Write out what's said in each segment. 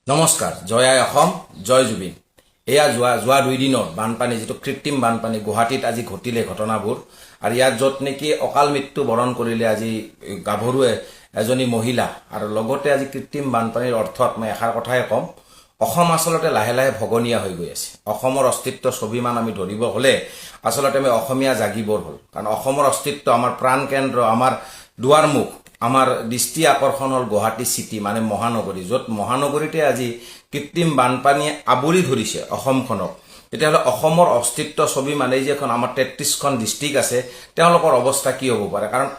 নমস্কাৰ জয় আই অসম জয় জুবিন এয়া যোৱা 2 দিনৰ বানপানী যেটো কৃত্ৰিম বানপানী গুৱাহাটীত আজি ঘটিলে ঘটনাবোৰ আৰু ইয়াত যত নেকি অকাল মৃত্যু বৰণ কৰিলে আজি গাভৰুৱে এজনী মহিলা আৰু লগতে আজি কৃত্ৰিম বানপানীৰ অৰ্থত মই এখাৰ কথাই কম অসম আসলতে লাহে লাহে ভগনীয়া হৈ গৈ আছে অসমৰ অস্তিত্ব ছবিমান আমি ধৰিব হলে আসলতে আমি অসমীয়া জাগিবৰ হল কাৰণ অসমৰ অস্তিত্ব আমাৰ প্ৰাণ কেন্দ্ৰ আমাৰ দুৱাৰমুখ আমাৰ দৃষ্টি আকৰ্ষণ হল গুৱাহাটী সিটি মানে মহানগৰী যত মহানগৰীতে আজি কৃত্ৰিম বানপানী আবৰি ধৰিছে অসমখনক তেতিয়াহলে অসমৰ অস্তিত্ব ছবি মানে যেখন আমাৰ 33খন ডিস্ট্ৰিক্ট আছে তেওঁলোকৰ অৱস্থা কি হ'ব পাৰে কাৰণ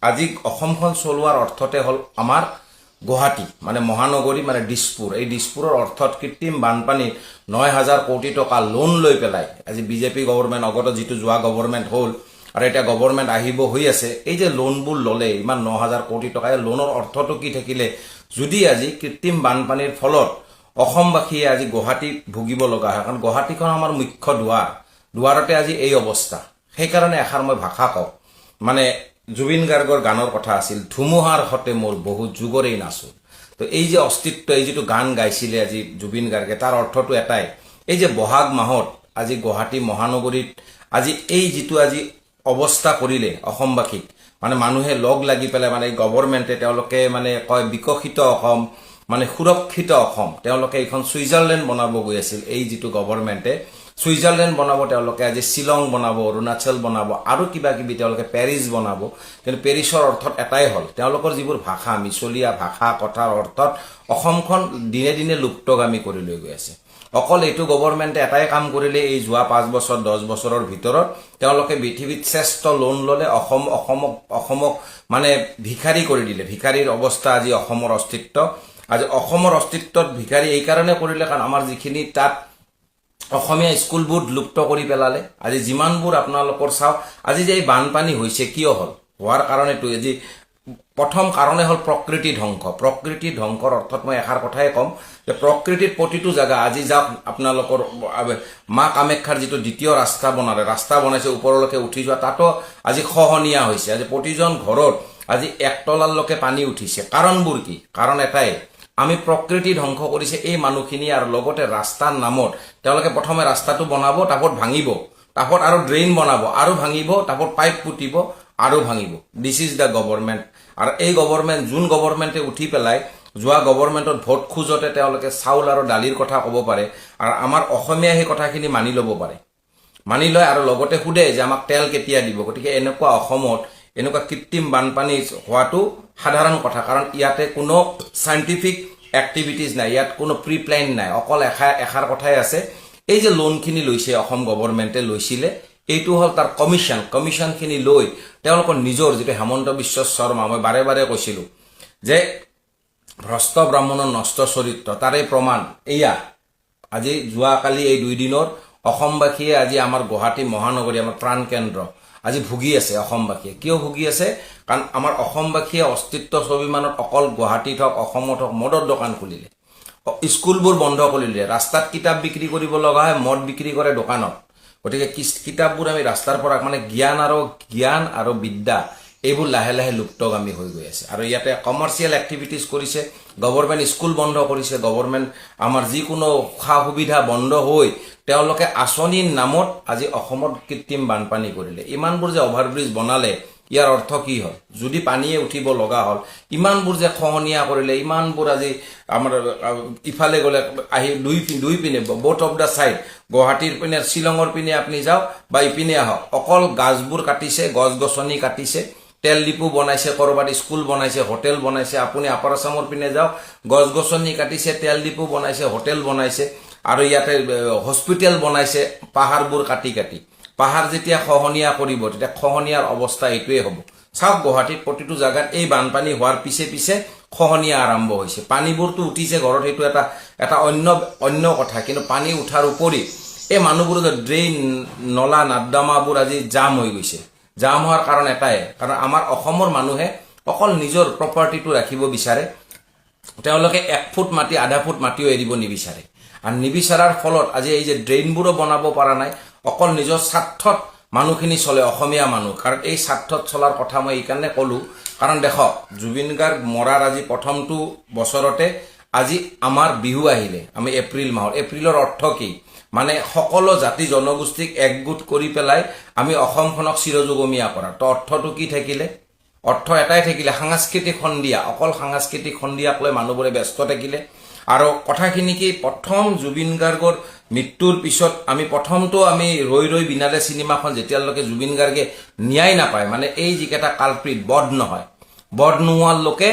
আজি অসমখন চলোৱাৰ অৰ্থতে হল আমাৰ গুৱাহাটী মানে মহানগৰী মানে দিছপুৰ এই দিছপুৰৰ অৰ্থত কৃত্ৰিম বানপানী 9000 কোটি টকা লোন লৈ পেলাই আজি বিজেপি গভৰ্ণমেণ্ট অগত যেটো যোৱা গভৰ্ণমেণ্ট হল আৰু এটা গভৰ্ণমেণ্ট আহিব হৈ আছে এই যে লোনবোৰ ললে ইমান 9000 কোটি টকা লোনৰ অৰ্থটো কি থাকিলে যদি আজি কৃত্ৰিম বানপানীৰ ফলত অসমবাসীয়ে আজি গুৱাহাটী ভুগিব লগা হয় কাৰণ গুৱাহাটীখন আমাৰ মুখ্য দুৱাৰতে আজি এই অৱস্থা সেই কাৰণে এখাৰ মই ভাষা কওঁ মানে জুবিন গাৰ্গৰ গানৰ কথা আছিল ধুমুহাৰ হতে মোৰ বহু যুগৰেই নাচো তো এই যে অস্তিত্ব এই যেটো গান গাইছিলে আজি জুবিন গাৰ্গে তাৰ অৰ্থটো এটাই এই যে বহাগ মাহত আজি গুৱাহাটী মহানগৰীত আজি এই যেটো আজি অৱস্থা কৰিলে অসমবাসীক মানে মানুহে লগ লাগি পেলাই মানে গভৰ্ণমেণ্টে তেওঁলোকে মানে কয় বিকশিত অসম মানে সুৰক্ষিত অসম তেওঁলোকে এখন সুইজাৰল্যান্ড বনাব গৈ আছিল এই যেটো গভৰ্ণমেণ্টে সুইজাৰল্যান্ড বনাব তেওঁলোকে আজি শিলং বনাব অৰুণাচল বনাব আৰু কিবা কিবি তেওঁলোকে পেৰিছ বনাব কিন্তু পেৰিছৰ অৰ্থত এটাই হল তেওঁলোকৰ যিবোৰ ভাষা মিছলীয়া ভাষা কথাৰ অৰ্থত অসমখন দিনে দিনে লুপ্তগামী কৰি লৈ গৈ আছে অকল এইটো গভৰ্ণমেণ্টে এটাই কাম কৰিলে এই যোৱা 5 বছৰ 10 বছৰৰ ভিতৰত তেওঁলোকে পৃথিৱীত শ্ৰেষ্ঠ লোন ললে অসমক মানে ভিখাৰী কৰি দিলে ভিখাৰীৰ অৱস্থা আজি অসমৰ অস্তিত্ব আজি অসমৰ অস্তিত্বত ভিখাৰী এই কাৰণে কৰিলে কাৰণ আমাৰ যিখিনি তাত অসমীয়া স্কুলবোৰ লুপ্ত কৰি পেলালে আজি যিমানবোৰ আপোনালোকৰ চাও আজি যে বানপানী হৈছে কিয় হল হোৱাৰ কাৰণেটো আজি প্ৰথম কাৰণে হল প্ৰকৃতি ধ্বংসৰ অৰ্থত মই এখাৰ কথাই কম যে প্ৰকৃতিৰ প্ৰতিটো জায়গা আজি যাওক আপোনালোকৰ মা কামাখ্যাৰ যেটো দ্বিতীয় ৰাস্তা বনাইছে ওপৰলৈকে উঠি যোৱা তাতো আজি খহনীয়া হৈছে আজি প্ৰতিজন ঘৰত আজি একতলালৈকে পানী উঠিছে কাৰণবোৰ কি কাৰণ এটাই আমি প্ৰকৃতি ধ্বংস কৰিছে এই মানুহখিনি আৰু লগতে ৰাস্তাৰ নামত তেওঁলোকে প্ৰথমে ৰাস্তাটো বনাব তাপত ভাঙিব তাপত আৰু ড্ৰেইন বনাব আৰু ভাঙিব তাপত পাইপ পুতিব আৰু ভাঙিব দিস ইজ দা গভৰ্ণমেণ্ট আৰু এই গভৰ্ণমেণ্ট যোন গভৰ্ণমেণ্টে উঠি পেলাই যোৱা গভৰ্ণমেণ্টত ভোট খুজতে তেওঁলোকে চাউল আৰু দালিৰ কথা ক'ব পাৰে আৰু আমাৰ অসমীয়া এই কথাখিনি মানি ল'ব পাৰে মানি লয় আৰু লগতে খুদে যে আমাক তেল কেতিয়া দিব গতিকে এনেকুৱা অসমত এনেকুৱা কৃত্ৰিম বানপানী হোৱাটো সাধাৰণ কথা কাৰণ ইয়াতে কোনো সাইন্টিফিক এক্টিভিটিজ নাই ইয়াত কোনো প্ৰি প্ল্যান নাই অকল এখাৰ কথাই আছে এই যে লোনখিনি লৈছে অসম গভৰ্ণমেণ্টে লৈছিলে এইটো হল তাৰ কমিশনখিনি লৈ তেওঁলোকৰ নিজৰ যেটো হেমন্ত বিশ্ব শৰ্মা মই বাৰে বাৰে কৈছিলো যে ভ্ৰষ্ট ব্ৰাহ্মণৰ নষ্ট চৰিত্ৰ তাৰে প্ৰমাণ এয়া আজি যোৱা কালি এই 2 দিনৰ অসমবাসীয়ে আজি আমাৰ গুৱাহাটী মহানগৰী আমাৰ প্ৰাণ কেন্দ্ৰ আজি ভুগি আছে অসমবাসীয়ে কিয় ভুগি আছে কাৰণ আমাৰ অসমবাসীয়ে অস্তিত্ব ছবিমানত অকল গুৱাহাটীত হক অসমত হক মদৰ দোকান খুলিলে স্কুলবোৰ বন্ধ কৰিলে ৰাস্তাত কিতাপ বিক্ৰী কৰিব লগা হয় মদ বিক্ৰী কৰে দোকানত গতিকে কিতাপবোৰ আমি ৰাস্তাৰ পৰা মানে জ্ঞান আৰু বিদ্যা এইবোৰ লাহে লাহে লুপ্তগামী হৈ গৈ আছে আৰু ইয়াতে কমাৰ্চিয়েল এক্টিভিটিজ কৰিছে গভৰ্ণমেণ্ট স্কুল বন্ধ কৰিছে গভৰ্ণমেণ্ট আমাৰ যিকোনো খা সুবিধা বন্ধ হৈ তেওঁলোকে আঁচনিৰ নামত আজি অসমত কৃত্ৰিম বানপানী কৰিলে ইমানবোৰ যে অভাৰব্ৰিজ বনালে ইয়াৰ অৰ্থ কি হল যদি পানীয়ে উঠিব লগা হল ইমানবোৰ যে খহনীয়া কৰিলে ইমানবোৰ আজি আমাৰ ইফালে গলে আহি দুই পিনে বোথ অফ দা সাইড গুৱাহাটীৰ পিনে শিলঙৰ পিনে আপুনি যাওক বা ইপিনে আহক অকল গাছবোৰ কাটিছে গছ-গছনি কাটিছে তেল ডিপু বনাইছে কৰবাত স্কুল বনাইছে হোটেল বনাইছে আপুনি আপাৰ আসামৰ পিনে যাওক গছ-গছনি কাটিছে তেল ডিপু বনাইছে হোটেল বনাইছে আৰু ইয়াতে হস্পিটেল বনাইছে পাহাৰবোৰ কাটি পাহাৰ যেতিয়া খহনীয়া কৰিব তেতিয়া খহনীয়াৰ অৱস্থা এইটোৱে হ'ব চাওক গুৱাহাটীত প্ৰতিটো জায়গাত এই বানপানী হোৱাৰ পিছে খহনীয়া আৰম্ভ হৈছে পানীবোৰটো উঠিছে ঘৰত সেইটো এটা অন্য কথা কিন্তু পানী উঠাৰ উপৰি এই মানুহবোৰ যে ড্ৰেইন নলা নাৰ্দমাবোৰ আজি জাম হৈ গৈছে জাম হোৱাৰ কাৰণ এটাই কাৰণ আমাৰ অসমৰ মানুহে অকল নিজৰ প্ৰপাৰ্টিটো ৰাখিব বিচাৰে তেওঁলোকে 1 ফুট মাটি আধা ফুট মাটিও এৰিব নিবিচাৰে আৰু নিবিচাৰাৰ ফলত আজি এই যে ড্ৰেইনবোৰো বনাব পৰা নাই অকল নিজৰ স্বাৰ্থত মানুহখিনি চলে অসমীয়া মানুহ কাৰণ এই স্বাৰ্থত চলাৰ কথা মই এই কাৰণে কলো কাৰণ দেখক জুবিন গাৰ্গ মৰাৰ আজি প্ৰথমটো বছৰতে আজি আমাৰ বিহু আহিলে আমি এপ্ৰিল মাহৰ এপ্ৰিলৰ অৰ্থ কি মানে সকলো জাতি জনগোষ্ঠীক একগোট কৰি পেলাই আমি অসমখনক চিৰযুগমীয়া কৰা তো অৰ্থটো কি থাকিলে অৰ্থ এটাই থাকিলে সাংস্কৃতিক সন্ধিয়া অকল সাংস্কৃতিক সন্ধিয়াক লৈ মানুহবোৰে ব্যস্ত থাকিলে আৰু কথাখিনি কি প্ৰথম জুবিন গাৰ্গৰ মৃত্যুৰ পিছত আমি প্ৰথমটো আমি ৰৈ ৰৈ বিনালে চিনেমাখন যেতিয়ালৈকে জুবিন গাৰ্গে ন্যায় নাপায় মানে এই যিকেইটা কালপ্ৰিট বধ নহয় বধ নোহোৱালৈকে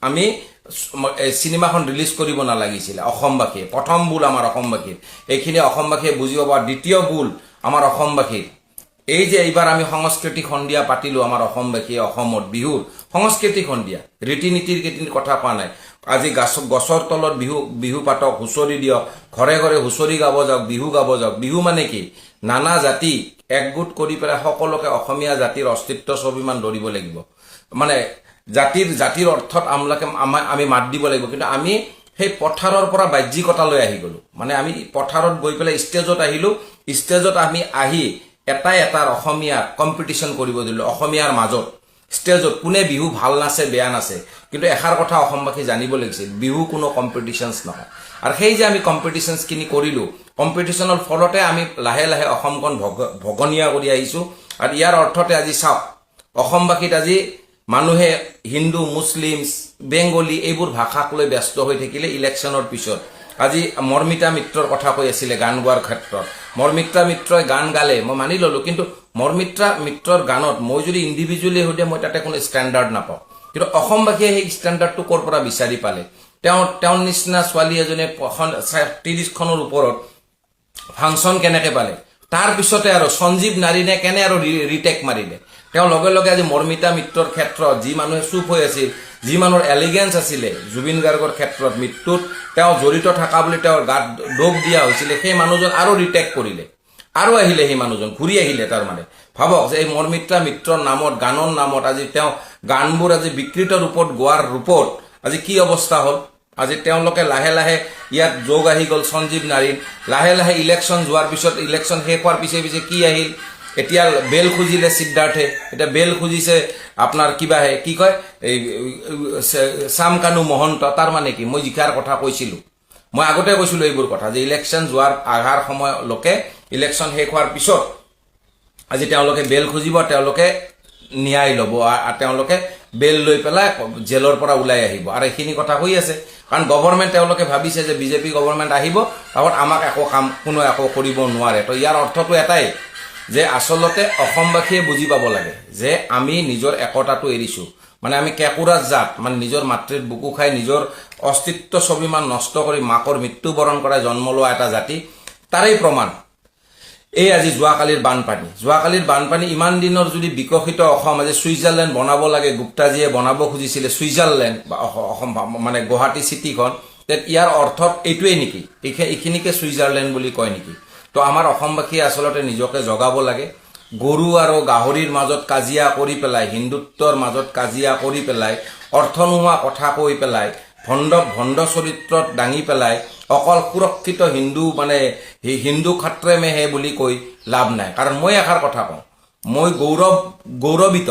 আমি চিনেমাখন ৰিলিজ কৰিব নালাগিছিলে অসমবাসীয়ে প্ৰথম ভুল আমাৰ অসমবাসীৰ এইখিনি অসমবাসীয়ে বুজিব পৰা দ্বিতীয় ভুল আমাৰ অসমবাসীৰ এই যে এইবাৰ আমি সাংস্কৃতিক সন্ধিয়া পাতিলো আমাৰ অসমবাসীয়ে অসমত বিহুৰ সাংস্কৃতিক সন্ধিয়া ৰীতি নীতিৰ কথা কোৱা নাই আজি গছৰ তলত বিহু পাতক হুঁচৰি দিয়ক ঘৰে ঘৰে হুঁচৰি গাব যাওক বিহু মানে কি নানা জাতি একগোট কৰি পেলাই সকলোকে অসমীয়া জাতিৰ অস্তিত্ব স্বাভিমান ধৰিব লাগিব মানে জাতিৰ অৰ্থত আমি মাত দিব লাগিব কিন্তু আমি সেই পথাৰৰ পৰা বাহ্যিকতালৈ আহি গলো মানে আমি পথাৰত গৈ পেলাই ষ্টেজত আহিলো ষ্টেজত আমি আহি এটাৰ অসমীয়া কম্পিটিশ্যন কৰিব দিলো অসমীয়াৰ মাজত ষ্টেজত কোনে বিহু ভাল নাচে বেয়া নাচে কিন্তু এষাৰ কথা অসমবাসী জানিব লাগিছিল বিহু কোনো কম্পিটিশ্যনছ নহয় আৰু সেই যে আমি কম্পিটিশ্যনছখিনি কৰিলো কম্পিটিশ্যনৰ ফলতে আমি লাহে লাহে অসমখন ভগনীয়া কৰি আহিছো আৰু ইয়াৰ অৰ্থতে আজি চাওক অসমবাসীত আজি মানুহে হিন্দু মুছলিম বেংগলী এইবোৰ ভাষাক লৈ ব্যস্ত হৈ থাকিলে ইলেকশ্যনৰ পিছত আজি মৰ্মিতা মিত্ৰৰ কথা কৈ আছিলে গান গোৱাৰ ক্ষেত্ৰত মৰ্মিতা মিত্ৰই গান গালে মই মানি ললো কিন্তু মৰ্মিতা মিত্ৰৰ গানত মই যদি ইণ্ডিভিজুৱেলি সোধে মই তাতে কোনো ষ্টেণ্ডাৰ্ড নাপাওঁ কিন্তু অসমবাসীয়ে সেই ষ্টেণ্ডাৰ্ডটো ক'ৰ পৰা বিচাৰি পালে তেওঁৰ নিচিনা ছোৱালী এজনে 30খনৰ ওপৰত ফাংচন কেনেকে পালে তাৰ পিছতে আৰু সঞ্জীৱ নাৰীনে কেনে আৰু ৰিটেক মাৰিলে তেওঁ লগে লগে আজি মৰ্মিতা মিত্ৰৰ ক্ষেত্ৰত যি মানুহে চুপ হৈ আছিল যি মানুহৰ এলিগেন্স আছিলে জুবিন গাৰ্গৰ ক্ষেত্ৰত মৃত্যুত তেওঁ জড়িত থকা বুলি তেওঁৰ গাত দোষ দিয়া হৈছিলে সেই মানুহজন আৰু ৰিটেক কৰিলে আৰু আহিলে সেই মানুহজন ঘূৰি আহিলে তাৰমানে ভাবক যে এই মৰ্মিতা মিত্ৰৰ নামত গানৰ নামত আজি তেওঁ গানবোৰ আজি বিকৃত ৰূপত গোৱাৰ ৰূপত আজি কি অৱস্থা হ'ল আজি তেওঁলোকে লাহে লাহে ইয়াত যোগ আহি গ'ল সঞ্জীৱ নাৰীৰ লাহে লাহে ইলেকশ্যন যোৱাৰ পিছত ইলেকশ্যন শেষ হোৱাৰ পিছে কি আহিল এতিয়া বেল খুজিলে সিদ্ধাৰ্থে এতিয়া বেল খুজিছে আপোনাৰ কিবাহে কি কয় এই শ্যামকানু মহন্ত তাৰ মানে কি মই জিকাৰ কথা কৈছিলো মই আগতে কৈছিলো এইবোৰ কথা যে ইলেকশ্যন যোৱাৰ আঘাৰ সময়লৈকে ইলেকশ্যন শেষ হোৱাৰ পিছত আজি তেওঁলোকে বেল খুজিব তেওঁলোকে ন্যায় ল'ব আৰু তেওঁলোকে বেল লৈ পেলাই জেলৰ পৰা ওলাই আহিব আৰু এইখিনি কথা হৈ আছে কাৰণ গভৰ্ণমেণ্ট তেওঁলোকে ভাবিছে যে বিজেপি গভৰ্ণমেণ্ট আহিব তাৰপৰা আমাক কোনো একো কৰিব নোৱাৰে তো ইয়াৰ অৰ্থটো এটাই যে আচলতে অসমবাসীয়ে বুজি পাব লাগে যে আমি নিজৰ একতাটো এৰিছো মানে আমি কেঁকুৰা জাত মানে নিজৰ মাতৃৰ বুকু খাই নিজৰ অস্তিত্ব স্বাভিমান নষ্ট কৰি মাকৰ মৃত্যুবৰণ কৰাই জন্ম লোৱা এটা জাতি তাৰেই প্ৰমাণ এই আজি যোৱাকালিৰ বানপানী ইমান দিনৰ যদি বিকশিত অসম আজি ছুইজাৰলেণ্ড বনাব লাগে গুপ্তাজীয়ে বনাব খুজিছিলে ছুইজাৰলেণ্ড বা অসম মানে গুৱাহাটী চিটিখন ইয়াৰ অৰ্থত এইটোৱেই নেকি এইখিনিকে ছুইজাৰলেণ্ড বুলি কয় নেকি তো আমাৰ অসমবাসীয়ে আচলতে নিজকে জগাব লাগে গৰু আৰু গাহৰিৰ মাজত কাজিয়া কৰি পেলাই হিন্দুত্বৰ মাজত কাজিয়া কৰি পেলাই অৰ্থ নোহোৱা কথা কৈ পেলাই ভণ্ড চৰিত্ৰত দাঙি পেলাই অকল সুৰক্ষিত হিন্দু মানে হিন্দু খাত্ৰে মেহে বুলি কৈ লাভ নাই কাৰণ মই এষাৰ কথা কওঁ মই গৌৰৱিত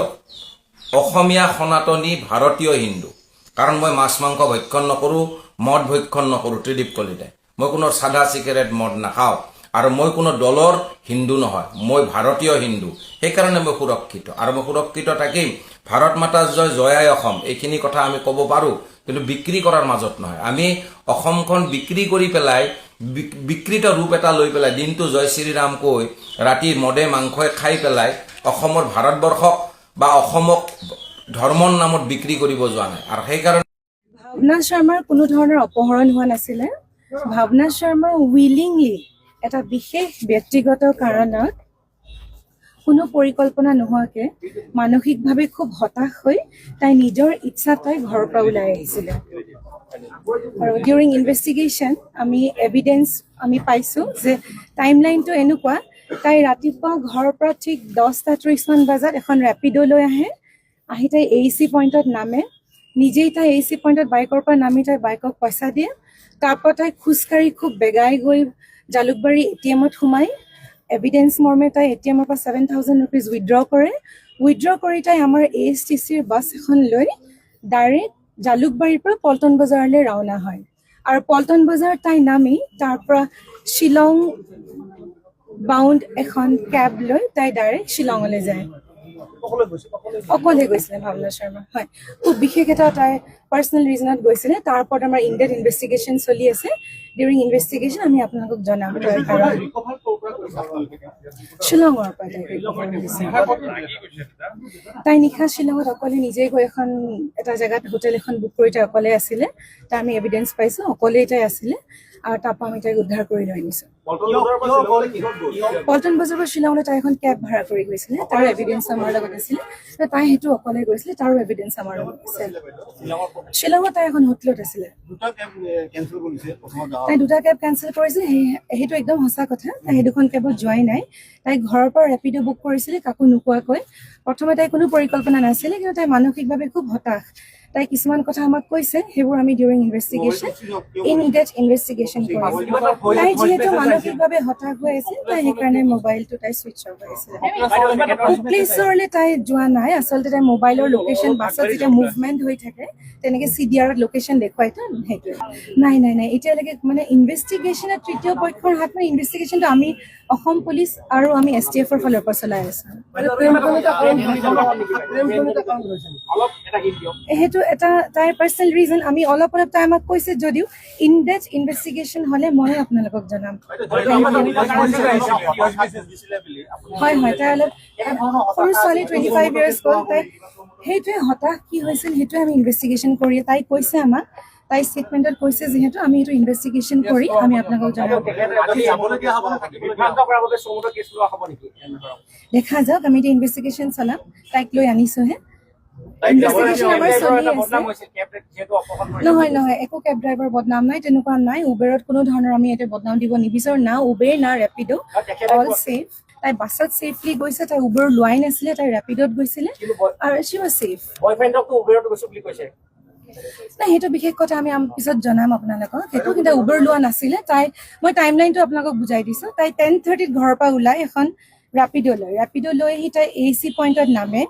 অসমীয়া সনাতনী ভাৰতীয় হিন্দু কাৰণ মই মাছ মাংস ভক্ষণ নকৰো মদ ভক্ষণ নকৰো ত্ৰিদীপ কলিতাই মই কোনো সাদা চিগাৰেট মদ নাখাওঁ আৰু মই কোনো দলৰ হিন্দু নহয় মই ভাৰতীয় হিন্দু সেইকাৰণে মই সুৰক্ষিত আৰু মই সুৰক্ষিত থাকিম ভাৰত মাতা জয় অসম এইখিনি কথা আমি ক'ব পাৰো কিন্তু বিক্ৰী কৰাৰ মাজত নহয় আমি অসমখন বিক্ৰী কৰি পেলাই বিকৃত ৰূপ এটা লৈ পেলাই দিনটো জয় শ্ৰীৰাম কৈ ৰাতি মদে মাংসই খাই পেলাই অসমৰ ভাৰতবৰ্ষক বা অসমক ধৰ্মৰ নামত বিক্ৰী কৰিব যোৱা নাই আৰু সেইকাৰণে ভাৱনা শৰ্মাৰ কোনো ধৰণৰ অপহৰণ হোৱা নাছিলে ভাৱনা শৰ্মা উইলিংলি এটা বিশেষ ব্যক্তিগত কাৰণত কোনো পৰিকল্পনা নোহোৱাকৈ মানসিকভাৱে খুব হতাশ হৈ তাই নিজৰ ইচ্ছাত তাই ঘৰৰ পৰা ওলাই আহিছিলে আৰু ডিউৰিং ইনভেষ্টিগেশ্যন আমি এভিডেন্স আমি পাইছোঁ যে টাইমলাইনটো এনেকুৱা তাই ৰাতিপুৱা ঘৰৰ পৰা ঠিক 10:30 বজাত এখন ৰেপিড' লৈ আহি তাই AEC পইণ্টত নামে নিজেই তাই AEC পইণ্টত বাইকৰ পৰা নামি তাই বাইকক পইচা দিয়ে তাৰপৰা তাই খোজকাঢ়ি খুব বেগাই গৈ জালুকবাৰী ATMত সোমাই এভিডেন্স মৰ্মে তাই ATMৰ পৰা 7,000 rupees উইথড্ৰ কৰি তাই আমাৰ ASTCৰ বাছ এখন লৈ ডাইৰেক্ট জালুকবাৰীৰ পৰা পল্টন বজাৰলৈ ৰাওনা হয় আৰু পল্টন বজাৰ তাই নামি তাৰ পৰা শ্বিলং বাউণ্ড এখন কেব লৈ তাই ডাইৰেক্ট শ্বিলঙলৈ যায় অকলে গৈছিলে ভাৱনা শৰ্মা হয় খুব বিশেষ এটা তাই পাৰ্চনেল ৰিজনত গৈছিলে তাৰ ওপৰত আমাৰ ইনডেপ্থ ইনভেষ্টিগেশ্যন চলি আছে ডিউৰিং ইনভেষ্টিগেশ্যন আমি আপোনালোকক জনাম শ্বিলঙৰ পৰা তাই recover হৈছে। তাই নিশা শ্বিলঙত অকলে নিজে গৈ এখন এটা জেগাত হোটেল এখন বুক কৰি তাই অকলে আছিলে তাৰ আমি এভিডেঞ্চ পাইছোঁ অকলেই তাই আছিলে আৰু তাৰপৰা আমি তাইক উদ্ধাৰ কৰি লৈ আনিছোঁ পল্টন বজাৰৰ পৰা শ্বিলঙলৈ তাই এখন কেব ভাড়া কৰি গৈছিলে তাৰ এভিডেঞ্চ আমাৰ লগত আছিলে তাই সেইটো অকলে গৈছিলে তাৰো এভিডেঞ্চ আমাৰ লগত আছে শ্বিলঙত তাই এখন হোটেলত আছিলে তাই দুটা কেব কেঞ্চেল কৰিছিলে সেইটো একদম সঁচা কথা তাই সেই দুখন কেবত যোৱাই নাই তাই ঘৰৰ পৰা ৰেপিডো বুক কৰিছিলে কাকো নোকোৱাকৈ প্ৰথমে তাই কোনো পৰিকল্পনা নাছিলে কিন্তু তাই মানসিকভাৱে খুব হতাশ তাই কিছুমান কথা আমাক কৈছে সেইবোৰ আমি ডিউৰিং ইনভেষ্টিগেশ্যন ইনডেপ্থ ইনভেষ্টিগেশ্যন কৰিছোঁ তাই যিহেতু মানসিকভাৱে হতাশ হৈ আছিল তাই সেইকাৰণে মোবাইলটো তাই ছুইচ অফ হৈ আছিলে প্লেচলৈ তাই যোৱা নাই আচলতে তাই মোবাইলৰ লোকেশ্যন বাছত যেতিয়া মুভমেণ্ট হৈ থাকে তেনেকৈ CDRত লোকেশ্যন দেখুৱাই তো সেইটোৱে নাই নাই নাই এতিয়ালৈকে মানে ইনভেষ্টিগেশ্যনৰ তৃতীয় পক্ষৰ হাত মানে ইনভেষ্টিগেশ্যনটো আমি অসম পুলিচ আৰু আমি STFৰ ফালৰ পৰা চলাই আছোঁ সেইটো এটা তাইৰ পাৰ্চনেল ৰিজন আমি অলপ তাই আমাক কৈছে যদিও ইনডেপ্থ ইনভেষ্টিগেশ্যন হ'লে মই আপোনালোকক জনাম হয় হয় তাই অলপ সৰু ছোৱালী 25 years গ'ল তাই সেইটোৱে হতাশ কি হৈছিল সেইটোৱে আমি ইনভেষ্টিগেশ্যন কৰি তাই কৈছে আমাক তাই ষ্টেটমেণ্টত কৈছে যিহেতু আমি এইটো ইনভেষ্টিগেশ্যন কৰি আমি আপোনালোকক জনাম দেখা যাওক আমি এতিয়া ইনভেষ্টিগেশ্যন চলাম তাইক লৈ আনিছোহে ইনভেষ্টিগেশ্যন আমাৰ চলি আছে নহয় নহয় একো কেব ড্ৰাইভাৰ বদনাম নাই তেনেকুৱা নাই উবেৰত কোনো ধৰণৰ আমি ইয়াতে বদনাম দিব নিবিচাৰোঁ না উবেৰ না ৰেপিডো অল ছেফ তাই বাছত ছেফলি গৈছে তাই উবেৰ লোৱাই নাছিলে তাই ৰেপিডোত গৈছিলে আৰু শ্বি ৱাজ ছেফ নাই সেইটো বিশেষ কথা আমি পিছত জনাম আপোনালোকক সেইটো কিন্তু উবেৰ লোৱা নাছিলে তাই মই টাইম লাইনটো আপোনালোকক বুজাই দিছোঁ তাই 10:30 ঘৰৰ পৰা ওলাই এখন ৰেপিডো লৈ আহি তাই AC পইণ্টত নামে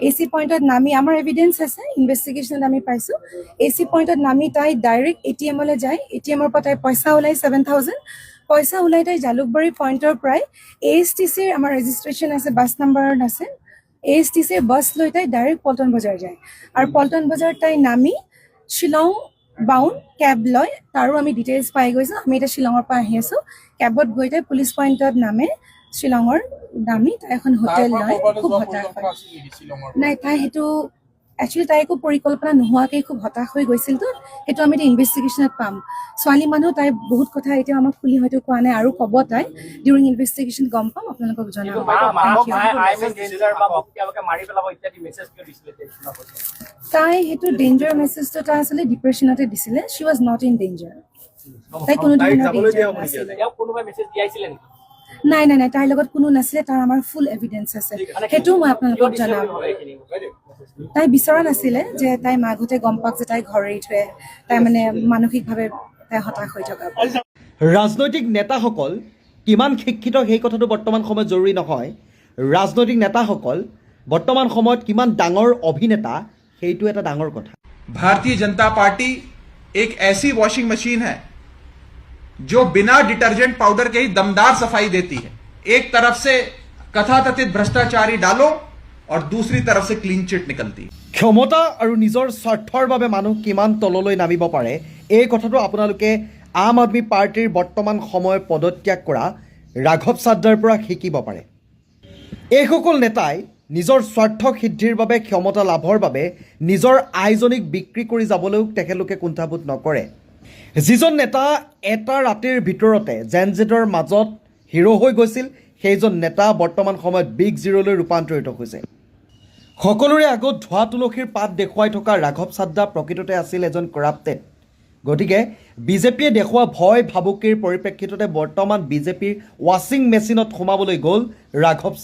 AC পইণ্টত নামি আমাৰ এভিডেঞ্চ আছে ইনভেষ্টিগেশ্যনত আমি পাইছোঁ AC পইণ্টত নামি তাই ডাইৰেক্ট ATMলৈ যায় ATMৰ পৰা তাই পইচা ওলাই 7,000 পইচা ওলাই তাই জালুকবাৰী পইণ্টৰ পৰাই ASTCৰ আমাৰ ৰেজিষ্ট্ৰেশ্যন আছে বাছ নাম্বাৰত আছে ASTCৰ বাছ লৈ তাই ডাইৰেক্ট পল্টন বজাৰ যায় আৰু পল্টন বজাৰত তাই নামি শ্বিলং বাউণ্ড কেব লয় তাৰো আমি ডিটেইলছ পাই গৈছোঁ আমি এতিয়া শ্বিলঙৰ পৰা আহি আছোঁ কেবত গৈ তাই পুলিচ পইণ্টত নামে শ্বিলঙৰ নামি তাই এখন হোটেল লয় খুব হতাশ হয় নাই তাই সেইটো একচুৱেলি তাই একো পৰিকল্পনা নোহোৱাকৈ খুব হতাশ হৈ গৈছিলতো সেইটো আমি এতিয়া ইনভেষ্টিগেশ্যনত পাম ছোৱালী মানুহ তাই বহুত কথা এতিয়া আমাক খুলি হয়তো কোৱা নাই আৰু ক'ব তাই ডিউৰিং ইনভেষ্টিগেশ্যন গম পাম আপোনালোকক জনাম তাই সেইটো ডেঞ্জাৰ মেছেজটো তাই আচলতে ডিপ্ৰেশ্যনতে দিছিলে শ্বি ৱাজ নট ইন ডেঞ্জাৰ তাই কোনো ধৰণৰ ডেঞ্জাৰ নাছিলে নাই নাই নাই তাইৰ লগত কোনো নাছিলে তাৰ আমাৰ ফুল এভিডেঞ্চ আছে সেইটোও মই আপোনালোকক জনাম তাই বিচৰা নাছিলে যে তাই মাকহঁতে গম পাওক যে তাই ঘৰ এৰি থৈ তাই মানে মানসিকভাৱে তাই হতাশ হৈ থকা ৰাজনৈতিক নেতাসকল কিমান শিক্ষিত সেই কথাটো বৰ্তমান সময়ত জৰুৰী নহয় ৰাজনৈতিক নেতাসকল বৰ্তমান সময়ত কিমান ডাঙৰ অভিনেতা সেইটো এটা ডাঙৰ কথা भारतीय जनता पार्टी एक ऐसी वॉशिंग मशीन है जो बिना डिटर्जेंट पाउडर के ही दमदार सफाई देती है एक तरफ से कथाकथित भ्रष्टाचारी डालो और दूसरी तरफ से क्लीन चिट निकलती है ক্ষমতা আৰু নিজৰ স্বাৰ্থৰ বাবে মানুহ কিমান তললৈ নামিব পাৰে এই কথাটো আপোনালোকে আম আদমি পাৰ্টিৰ বৰ্তমান সময়ত পদত্যাগ কৰা ৰাঘৱ চাদ্দাৰ পৰা শিকিব পাৰে এইসকল নেতাই নিজৰ স্বাৰ্থ সিদ্ধিৰ বাবে ক্ষমতা লাভৰ বাবে নিজৰ আইজনীক বিক্ৰী কৰি যাবলৈও তেখেতলোকে কুণ্ঠাবোধ নকৰে যিজন নেতা এটা ৰাতিৰ ভিতৰতে জেন জেডৰ মাজত হিৰো হৈ গৈছিল সেইজন নেতা বৰ্তমান সময়ত বিগ জিৰ'লৈ ৰূপান্তৰিত হৈছে সকলোৰে আগত ধোৱা তুলসীৰ পাত দেখুৱাই থকা ৰাঘৱ চাদ্দা প্ৰকৃততে আছিল এজন কৰাপ্টেড গতিকে বিজেপিয়ে দেখুওৱা ভয় ভাবুকিৰ পৰিপ্ৰেক্ষিততে বৰ্তমান বিজেপিৰ ৱাশ্বিং মেচিনত সোমাবলৈ গ'ল ৰাঘৱ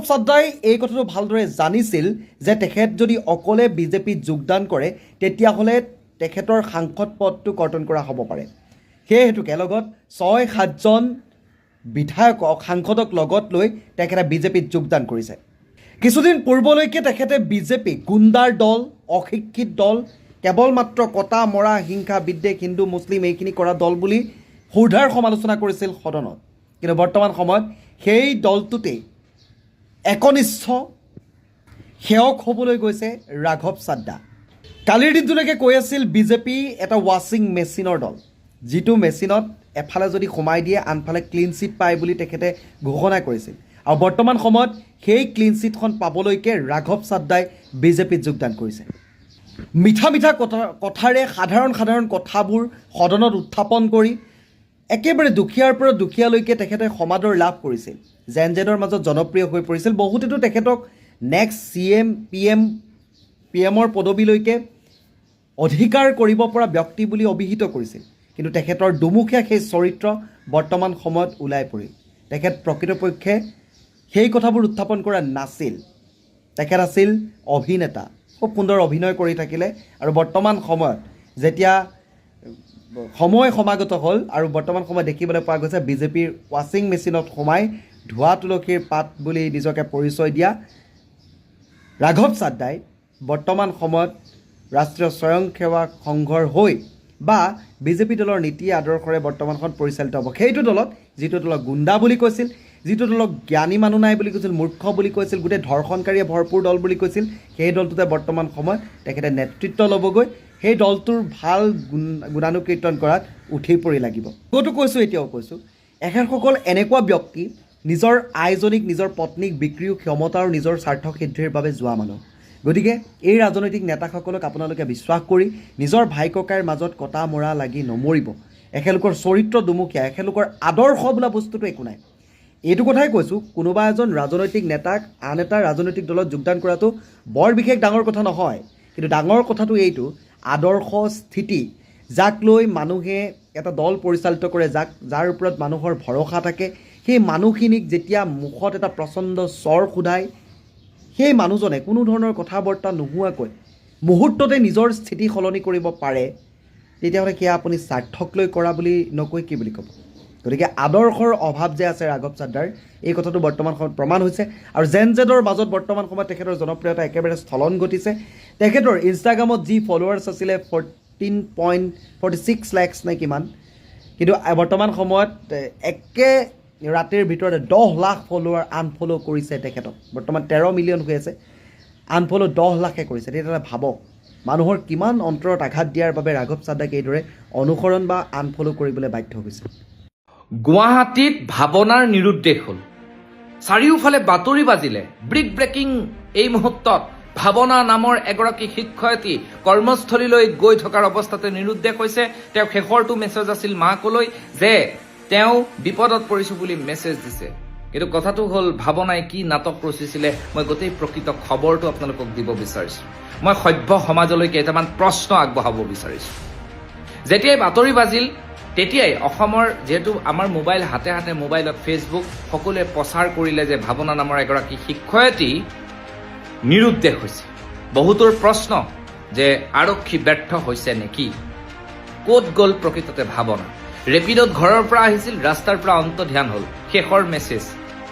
চাদ্দাই এই কথাটো ভালদৰে জানিছিল যে তেখেত যদি অকলে বিজেপিত যোগদান কৰে তেতিয়াহ'লে তেখেতৰ সাংসদ পদটো কৰ্তন কৰা হ'ব পাৰে সেই হেতুকে লগত 6-7জন বিধায়ক সাংসদক লগত লৈ তেখেতে বিজেপিত যোগদান কৰিছে কিছুদিন পূৰ্বলৈকে তেখেতে বিজেপি গুণ্ডাৰ দল অশিক্ষিত দল কেৱল মাত্ৰ কটা মৰা হিংসা বিদ্বেষ হিন্দু মুছলিম এইখিনি কৰা দল বুলি সুধাৰ সমালোচনা কৰিছিল সদনত। কিন্তু বৰ্তমান সময়ত সেই দলটোতেই একনিষ্ঠ সেৱক হ'বলৈ গৈছে ৰাঘৱ চাড্ডা। কালিৰ দিনটোলৈকে কৈ আছিল বিজেপি এটা ৱাশ্বিং মেচিনৰ দল, যিটো মেচিনত এফালে যদি সোমাই দিয়ে আনফালে ক্লিন চিট পায় বুলি তেখেতে ঘোষণা কৰিছিল। আৰু বৰ্তমান সময়ত সেই ক্লিন চিটখন পাবলৈকে ৰাঘৱ চাড্ডাই বিজেপিত যোগদান কৰিছে। মিঠা মিঠা কথাৰে সাধাৰণ কথাবোৰ সদনত উত্থাপন কৰি একেবাৰে দুখীয়াৰ পৰা দুখীয়ালৈকে তেখেতে সমাদৰ লাভ কৰিছিল, জেন জেডৰ মাজত জনপ্ৰিয় হৈ পৰিছিল। বহুতেতো তেখেতক নেক্সট CM PM-ৰ পদবীলৈকে অধিকাৰ কৰিব পৰা ব্যক্তি বুলি অভিহিত কৰিছিল। কিন্তু তেখেতৰ দুমুখীয়া সেই চৰিত্ৰ বৰ্তমান সময়ত ওলাই পৰিল। তেখেত প্ৰকৃতপক্ষে সেই কথাবোৰ উত্থাপন কৰা নাছিল। তেখেত আছিল অভিনেতা, খুব সুন্দৰ অভিনয় কৰি থাকিলে। আৰু বৰ্তমান সময়ত যেতিয়া সময় সমাগত হ'ল আৰু বৰ্তমান সময়ত দেখিবলৈ পোৱা গৈছে বিজেপিৰ ৱাশ্বিং মেচিনত সোমাই ধোৱা তুলসীৰ পাত বুলি নিজকে পৰিচয় দিয়া ৰাঘৱ চাড্ডাই বৰ্তমান সময়ত ৰাষ্ট্ৰীয় স্বয়ংসেৱক সংঘৰ হৈ বা বিজেপি দলৰ নীতি আদৰ্শৰে বৰ্তমানখন পৰিচালিত হ'ব। সেইটো দলত যিটো দলক গুণ্ডা বুলি কৈছিল, যিটো দলক জ্ঞানী মানুহ নাই বুলি কৈছিল, মূৰ্খ বুলি কৈছিল, গোটেই ধৰ্ষণকাৰীয়ে ভৰপূৰ দল বুলি কৈছিল, সেই দলটোতে বৰ্তমান সময়ত তেখেতে নেতৃত্ব ল'বগৈ। সেই দলটোৰ ভাল গুণানুকীৰ্তন কৰাত উঠি পৰি লাগিব। ক'তো কৈছোঁ, এতিয়াও কৈছোঁ, এখেতসকল এনেকুৱা ব্যক্তি নিজৰ আইজনীক নিজৰ পত্নীক বিক্ৰীও ক্ষমতা আৰু নিজৰ স্বাৰ্থ সিদ্ধিৰ বাবে যোৱা মানুহ। গতিকে এই ৰাজনৈতিক নেতাসকলক আপোনালোকে বিশ্বাস কৰি নিজৰ ভাই ককাইৰ মাজত কটা মৰা লাগি নমৰিব। এখেতলোকৰ চৰিত্ৰ দুমুখীয়া, এখেতলোকৰ আদৰ্শ বোলা বস্তুটো একো নাই। এইটো কথাই কৈছোঁ, কোনোবা এজন ৰাজনৈতিক নেতাক আন এটা ৰাজনৈতিক দলত যোগদান কৰাটো বৰ বিশেষ ডাঙৰ কথা নহয়। কিন্তু ডাঙৰ কথাটো এইটো, আদৰ্শ স্থিতি, যাক লৈ মানুহে এটা দল পৰিচালিত কৰে, যাৰ ওপৰত মানুহৰ ভৰসা থাকে, সেই মানুহখিনিক যেতিয়া মুখত এটা প্ৰচণ্ড চৰ সোধায়, সেই মানুহজনে কোনো ধৰণৰ কথা বৰ্তা নোহোৱাকৈ মুহূৰ্ততে নিজৰ স্থিতি সলনি কৰিব পাৰে, তেতিয়াহ'লে সেয়া আপুনি স্বাৰ্থক লৈ কৰা বুলি নকৈ কি বুলি ক'ব? গতিকে আদৰ্শৰ অভাৱ যে আছে ৰাঘৱ চাড্ডাৰ, এই কথাটো বৰ্তমান সময়ত প্ৰমাণ হৈছে। আৰু জেন জেডৰ মাজত বৰ্তমান সময়ত তেখেতৰ জনপ্ৰিয়তা একেবাৰে স্থলন ঘটিছে। তেখেতৰ ইনষ্টাগ্ৰামত যি ফলোৱাৰ্ছ আছিলে 14.46 লাখ নে কিমান, কিন্তু বৰ্তমান সময়ত একে ৰাতিৰ ভিতৰতে 10 লাখ ফলোৱাৰ আনফল' কৰিছে তেখেতক। বৰ্তমান 13 মিলিয়ন হৈ আছে, আনফল' 10 লাখে কৰিছে। তেতিয়াহ'লে ভাবক মানুহৰ কিমান অন্তৰত আঘাত দিয়াৰ বাবে ৰাঘৱ চাড্ডাক এইদৰে অনুসৰণ বা আনফল' কৰিবলৈ বাধ্য হৈছে। গুৱাহাটীত ভাৱনাৰ নিৰুদ্দেশ হ'ল। চাৰিওফালে বাতৰি বাজিলে। ব্ৰেক ব্ৰেকিং এই মুহূৰ্তত ভাৱনা নামৰ এগৰাকী শিক্ষয়িত্ৰী কৰ্মস্থলীলৈ গৈ থকাৰ অৱস্থাতে নিৰুদ্দেশ হৈছে। তেওঁ শেষৰটো মেছেজ আছিল মাকলৈ যে তেওঁ বিপদত পৰিছোঁ বুলি মেছেজ দিছে। কিন্তু কথাটো হ'ল ভাৱনাই কি নাটক ৰচিছিলে, মই গোটেই প্ৰকৃত খবৰটো আপোনালোকক দিব বিচাৰিছোঁ। মই সভ্য সমাজলৈ কেইটামান প্ৰশ্ন আগবঢ়াব বিচাৰিছোঁ। যেতিয়াই বাতৰি বাজিল তেতিয়াই অসমৰ, যিহেতু আমাৰ মোবাইল হাতে হাতে মোবাইলত ফেচবুক সকলোৱে প্ৰচাৰ কৰিলে যে ভাৱনা নামৰ এগৰাকী শিক্ষয়িত্ৰী নিৰুদ্দেশ হৈছে। বহুতৰ প্ৰশ্ন যে আৰক্ষী ব্যৰ্থ হৈছে নেকি? ক'ত গ'ল প্ৰকৃততে ভাৱনা? ৰেপিডত ঘৰৰ পৰা আহিছিল, ৰাস্তাৰ পৰা অন্তৰ্ধান হ'ল, শেষৰ মেছেজ।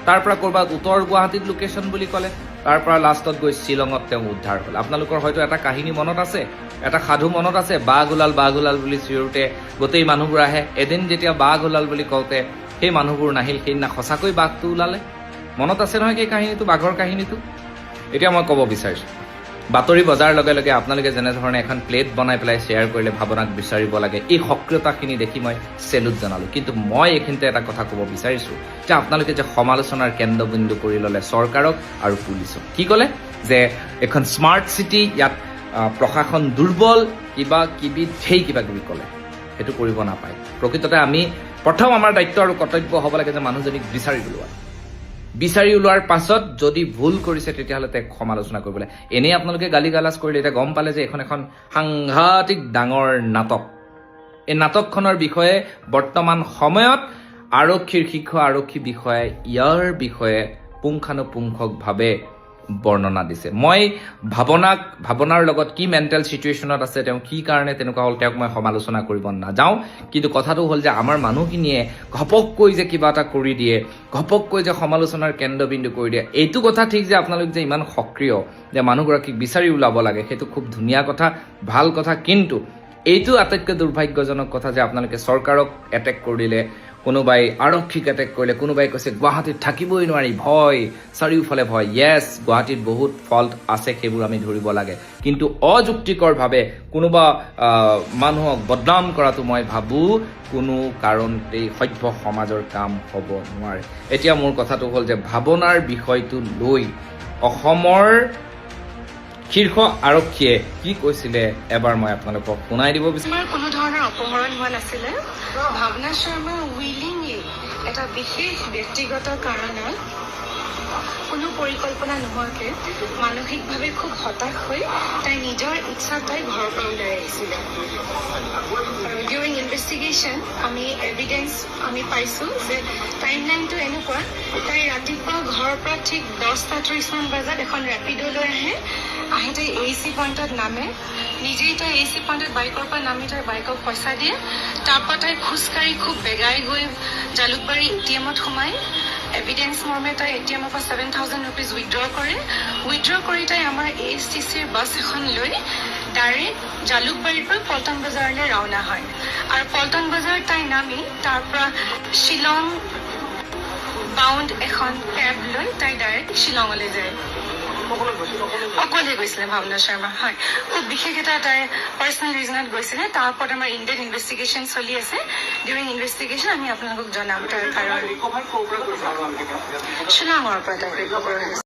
তাৰ পৰা ক'ৰবাত উত্তৰ গুৱাহাটীত লোকেশ্যন বুলি ক'লে, তাৰ পৰা লাষ্টত গৈ শ্বিলঙত তেওঁ উদ্ধাৰ হ'ল। আপোনালোকৰ হয়তো এটা কাহিনী মনত আছে, এটা সাধু মনত আছে, বাঘ ওলাল বুলি চিঞৰোতে গোটেই মানুহবোৰ আহে। এদিন যেতিয়া বাঘ ওলাল বুলি কওঁতে সেই মানুহবোৰ নাহিল, সেইদিনা সঁচাকৈ বাঘটো ওলালে। মনত আছে নহয় সেই কাহিনীটো, বাঘৰ কাহিনীটো? এতিয়া মই ক'ব বিচাৰিছোঁ, বাতৰি বজাৰ লগে লগে আপোনালোকে যেনেধৰণে এখন প্লেট বনাই পেলাই শ্বেয়াৰ কৰিলে ভাৱনাক বিচাৰিব লাগে, এই সক্ৰিয়তাখিনি দেখি মই চেলুট জনালোঁ। কিন্তু মই এইখিনিতে এটা কথা ক'ব বিচাৰিছোঁ যে আপোনালোকে যে সমালোচনাৰ কেন্দ্ৰবিন্দু কৰি ল'লে চৰকাৰক আৰু পুলিচক। কি ক'লে যে এখন স্মাৰ্ট চিটি, ইয়াত প্ৰশাসন দুৰ্বল, কিবা কিবি ঢেৰ কিবা কিবি ক'লে। সেইটো কৰিব নাপায়। প্ৰকৃততে আমি প্ৰথম আমাৰ দায়িত্ব আৰু কৰ্তব্য হ'ব লাগে যে মানুহজনীক বিচাৰি ওলোৱাৰ পাছত যদি ভুল কৰিছে তেতিয়াহ'লে তাইক সমালোচনা কৰিবলৈ। এনেই আপোনালোকে গালি গালাজ কৰিলে এতিয়া গম পালে যে এখন সাংঘাতিক ডাঙৰ নাটক। এই নাটকখনৰ বিষয়ে বৰ্তমান সময়ত আৰক্ষীৰ শীৰ্ষ আৰক্ষী বিষয়াই ইয়াৰ বিষয়ে পুংখানুপুংখভাৱে বৰ্ণনা দিছে। মই ভাৱনাৰ লগত কি মেণ্টেল চিটুৱেশ্যনত আছে, তেওঁ কি কাৰণে তেনেকুৱা হ'ল, তেওঁক মই সমালোচনা কৰিব নাযাওঁ। কিন্তু কথাটো হ'ল যে আমাৰ মানুহখিনিয়ে ঘপককৈ যে কিবা এটা কৰি দিয়ে, ঘপককৈ যে সমালোচনাৰ কেন্দ্ৰবিন্দু কৰি দিয়ে, এইটো কথা ঠিক যে আপোনালোক যে ইমান সক্ৰিয় যে মানুহগৰাকীক বিচাৰি ওলাব লাগে, সেইটো খুব ধুনীয়া কথা, ভাল কথা। কিন্তু এইটো আটাইতকৈ দুৰ্ভাগ্যজনক কথা যে আপোনালোকে চৰকাৰক এটেক কৰিলে, কোনোবাই আৰক্ষীক এটেক কৰিলে, কোনোবাই কৈছে গুৱাহাটীত থাকিবই নোৱাৰি, ভয়, চাৰিওফালে ভয়। য়েছ, গুৱাহাটীত বহুত ফল্ট আছে, সেইবোৰ আমি ধৰিব লাগে। কিন্তু অযুক্তিকৰভাৱে কোনোবা মানুহক বদনাম কৰাটো মই ভাবোঁ কোনো কাৰণতেই সভ্য সমাজৰ কাম হ'ব নোৱাৰে। এতিয়া মোৰ কথাটো হ'ল যে ভাৱনাৰ বিষয়টো লৈ অসমৰ শীৰ্ষ আৰক্ষীয়ে কি কৈছিলে এবাৰ মই আপোনালোকক শুনাই দিব বিচাৰিছোঁ। আমাৰ কোনো ধৰণৰ অপহৰণ হোৱা নাছিলে। ভাৱনা শৰ্মা উইলিংলি এটা বিশেষ ব্যক্তিগত কাৰণত কোনো পৰিকল্পনা নোহোৱাকৈ মানসিকভাৱে খুব হতাশ হৈ তাই নিজৰ ইচ্ছাত তাই ঘৰৰ পৰা ওলাই আহিছিলে। আৰু ডিউৰিং ইনভেষ্টিগেশ্যন আমি এভিডেঞ্চ আমি পাইছোঁ যে টাইম লাইনটো এনেকুৱা, তাই ৰাতিপুৱা ঘৰৰ পৰা ঠিক 10:30 বজাত এখন ৰেপিডলৈ আহি তাই AC পইণ্টত নামে। নিজেই তাই AC পইণ্টত বাইকৰ পৰা নামি তাই বাইকক পইচা দিয়ে। তাৰপৰা তাই খোজকাঢ়ি খুব বেগাই গৈ জালুকবাৰী ATMত সোমাই এভিডেঞ্চ মৰ্মে তাই ATMৰ পৰা 7,000 rupees উইথড্ৰ কৰে। উইথড্ৰ কৰি তাই আমাৰ ASTCৰ বাছ এখন লৈ ডাইৰেক্ট জালুকবাৰীৰ পৰা পল্টন বজাৰলৈ ৰাওনা হয়। আৰু পল্টন বজাৰ তাই নামি তাৰ পৰা শ্বিলং বাউণ্ড এখন কেব লৈ তাই ডাইৰেক্ট শ্বিলঙলৈ যায়। অকলে গৈছিলে ভাৱনা শৰ্মা, হয়। খুব বিশেষ এটা তাই পাৰ্চনেল ৰিজনত গৈছিলে। তাৰ ওপৰত আমাৰ ইণ্ডিয়ান ইনভেষ্টিগেশ্যন চলি আছে। ডিউৰিং ইনভেষ্টিগেশ্যন আমি আপোনালোকক জনাম তাৰ কাৰণ। শ্বিলঙৰ পৰা তাই ৰিকভাৰ হৈছে।